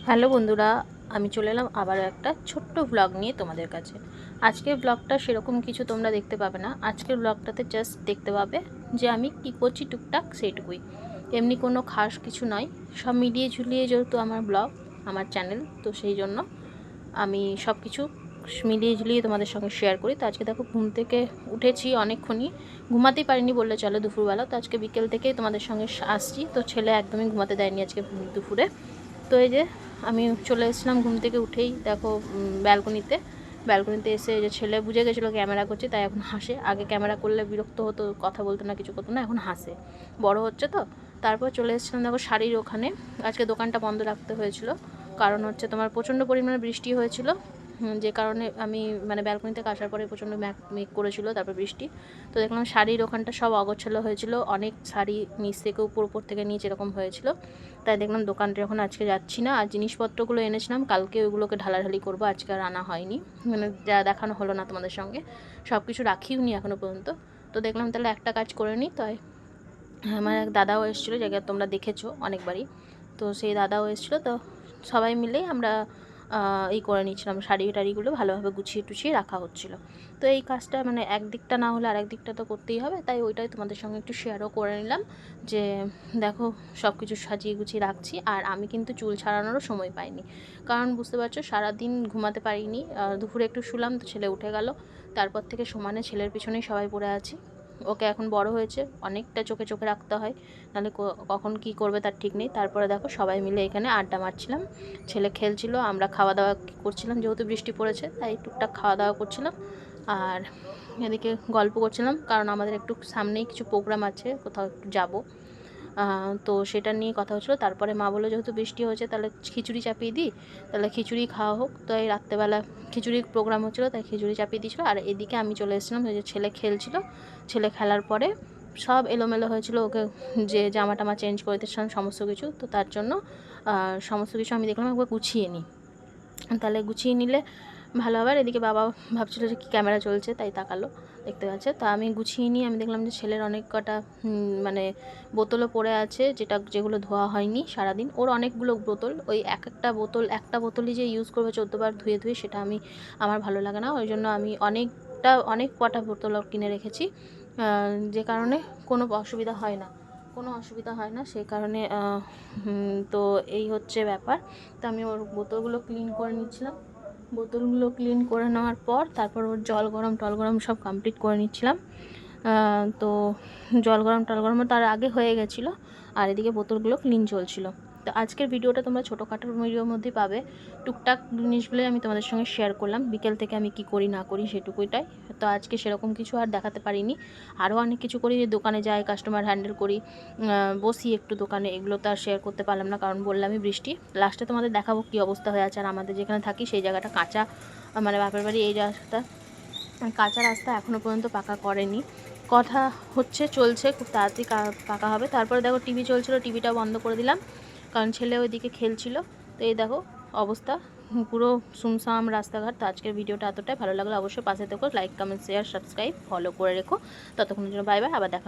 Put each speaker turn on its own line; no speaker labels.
Hello বন্ধুরা, আমি চলে এলাম আবারও একটা ছোট্ট ব্লগ নিয়ে তোমাদের কাছে। আজকের ব্লগটা সেরকম কিছু তোমরা দেখতে পাবে না। আজকের ব্লগটাতে জাস্ট দেখতে পাবে যে আমি কী করছি টুকটাক সেইটুকুই, এমনি কোনো খাস কিছু নয়। সব মিলিয়ে ঝুলিয়ে যেহেতু আমার ব্লগ, আমার চ্যানেল, তো সেই জন্য আমি সব কিছু মিলিয়ে ঝুলিয়ে তোমাদের সঙ্গে শেয়ার করি। তো আজকে দেখো ঘুম থেকে উঠেছি অনেকক্ষণই, ঘুমাতেই পারিনি বললে চলো দুপুরবেলা। তো আজকে বিকেল থেকেই তোমাদের সঙ্গে আসছি। তো ছেলে একদমই ঘুমাতে দেয়নি আজকে দুপুরে। তো এই যে আমি চলে এসেছিলাম ঘুম থেকে উঠেই, দেখো ব্যালকনিতে এসে যে ছেলে বুঝে গেছিলো ক্যামেরা করছে, তাই এখন হাসে। আগে ক্যামেরা করলে বিরক্ত হতো, কথা বলতো না, কিছু করতো না, এখন হাসে, বড় হচ্ছে তো। তারপর চলে এসেছিলাম দেখো শাড়ির ওখানে। আজকে দোকানটা বন্ধ রাখতে হয়েছিল, কারণ হচ্ছে তোমার প্রচণ্ড পরিমাণে বৃষ্টি হয়েছিল, যে কারণে আমি মানে ব্যালকনি থেকে আসার পরে প্রচণ্ড মেঘ করেছিল, তারপর বৃষ্টি। তো দেখলাম শাড়ির ওখানটা সব অগোছালো হয়েছিল, অনেক শাড়ি নিচ থেকে উপর থেকে নিচ এরকম হয়েছিল। তাই দেখলাম দোকানটা যখন আজকে যাচ্ছি না, আর জিনিসপত্রগুলো এনেছিলাম কালকে, ওইগুলোকে ঢালাঢালি করবো, আজকে আর আনা হয়নি, মানে যা দেখানো হলো না তোমাদের সঙ্গে, সব কিছু রাখিও নি এখনও পর্যন্ত। তো দেখলাম তাহলে একটা কাজ করে নিই। তাই আমার এক দাদাও এসেছিলো, জায়গা তোমরা দেখেছো অনেকবারই। তো সেই দাদাও এসেছিলো, তো সবাই মিলেই আমরা এই করে নিচ্ছিলাম, শাড়ি টাড়িগুলো ভালোভাবে গুছিয়ে টুছিয়ে রাখা হচ্ছিলো। তো এই কাজটা মানে একদিকটা না হলে আরেক দিকটা তো করতেই হবে, তাই ওইটাই তোমাদের সঙ্গে একটু শেয়ারও করে নিলাম যে দেখো সব কিছু সাজিয়ে গুছিয়ে রাখছি। আর আমি কিন্তু চুল ছাড়ানোরও সময় পাইনি, কারণ বুঝতে পারছো সারাদিন ঘুমাতে পারিনি, দুপুরে একটু শুলাম, তো ছেলে উঠে গেল, তারপর থেকে সমানে ছেলের পিছনেই সবাই পড়ে আছি। ওকে এখন বড় হয়েছে, অনেকটা চোখে চোখে রাখতে হয়, নাহলে কখন কি করবে তার ঠিক নেই। তারপরে দেখো সবাই মিলে এখানে আড্ডা মারছিলাম, ছেলে খেলছিল, আমরা খাওয়া দাওয়া করছিলাম, যেহেতু বৃষ্টি পড়েছে তাই টুকটাক খাওয়া দাওয়া করছিলাম, আর এদিকে গল্প করছিলাম, কারণ আমাদের একটু সামনেই কিছু প্রোগ্রাম আছে, কোথাও একটু যাবো, তো সেটা নিয়ে কথা হচ্ছিলো। তারপরে মা বললো যেহেতু বৃষ্টি হয়েছে তাহলে খিচুড়ি চাপিয়ে দিই, তাহলে খিচুড়ি খাওয়া হোক। তো এই রাত্রেবেলা খিচুড়ির প্রোগ্রাম হচ্ছিলো, তাই খিচুড়ি চাপিয়ে দিয়েছিলো। আর এদিকে আমি চলে এসেছিলাম, ওই যে ছেলে খেলছিল, ছেলে খেলার পরে সব এলোমেলো হয়েছিল, ওকে যে জামা টামা চেঞ্জ করে দিচ্ছিলাম সমস্ত কিছু, তো তার জন্য সমস্ত কিছু আমি দেখলাম একবার গুছিয়ে নিই, তাহলে গুছিয়ে নিলে ভালো হবে। আর এদিকে বাবা ভাবছিল যে কী ক্যামেরা চলছে, তাই তাকালো, দেখতে পাচ্ছে। তা আমি গুছিয়ে নিয়ে আমি দেখলাম যে ছেলের অনেক কটা মানে বোতলও পড়ে আছে, যেগুলো ধোয়া হয়নি সারাদিন। ওর অনেকগুলো বোতল, ওই একটা বোতলই যে ইউজ করবে 14 বার ধুয়ে ধুয়ে, সেটা আমার ভালো লাগে না। ওই জন্য আমি অনেক কটা বোতল কিনে রেখেছি, যে কারণে কোনো অসুবিধা হয় না, সেই কারণে তো এই হচ্ছে ব্যাপার। তো আমি ওর বোতলগুলো ক্লিন করে নিচ্ছিলাম, বোতলগুলো ক্লিন করে নেওয়ার পর তারপর ওর জল গরম সব কমপ্লিট করে নিচ্ছিলাম। তো জল গরম তার আগে হয়ে গেছিলো, আর এদিকে বোতলগুলো ক্লিন চলছিল। তো আজকের ভিডিওটা তোমরা ছোটোখাটো ভিডিওর মধ্যেই পাবে, টুকটাক জিনিসগুলোই আমি তোমাদের সঙ্গে শেয়ার করলাম, বিকেল থেকে আমি কি করি না করি সেটুকুইটাই। তো আজকে সেরকম কিছু আর দেখাতে পারিনি, আরও অনেক কিছু করি, দোকানে যাই, কাস্টমার হ্যান্ডেল করি, বসি একটু দোকানে, এগুলো তো আর শেয়ার করতে পারলাম না, কারণ বললামই বৃষ্টি। লাস্টে তোমাদের দেখাবো কী অবস্থা হয়ে আছে। আর আমাদের যেখানে থাকি সেই জায়গাটা কাঁচা, মানে বাপের বাড়ি এই রাস্তা, কাঁচা রাস্তা, এখনও পর্যন্ত পাকা করেনি, কথা হচ্ছে, চলছে, খুব তাড়াতাড়ি পাকা হবে। তারপরে দেখো টিভি চলছিল, টিভিটা বন্ধ করে দিলাম, কারণ ছেলে ওইদিকে খেলছিল। তো এই দেখো অবস্থা, পুরো সুমসাম রাস্তাঘাট। তো আজকের ভিডিওটা এতটাই, ভালো লাগলো অবশ্যই পাশে থেকো, like comment share subscribe follow করে রেখো। ততক্ষণের জন্য বাই বাই, আবার দেখা।